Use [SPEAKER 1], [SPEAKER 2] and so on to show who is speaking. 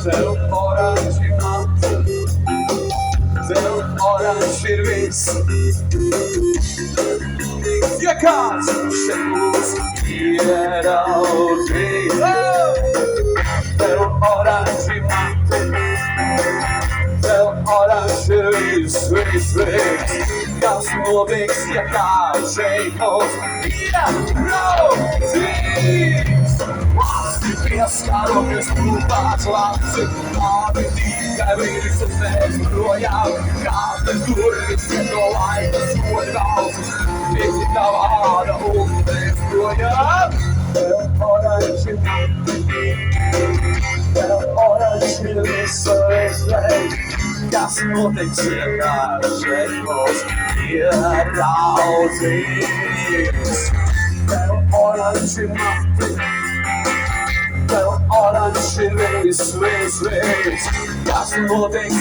[SPEAKER 1] Ten orange mantel, ten orange vis. Jakaś przepust pierogi. Ten orange mantel, ten orange vis. Gasmowych jaka przepust pierogi. Pieska robię spróbować lasy, aby dzisiaj wyjść z zbroja. Każdy góry się dołaj, słodał, jeśli dała na umysł zbroja. Orange, jasnotek czeka, że most pierogi. Orange mantel, orange vis. Jasnotek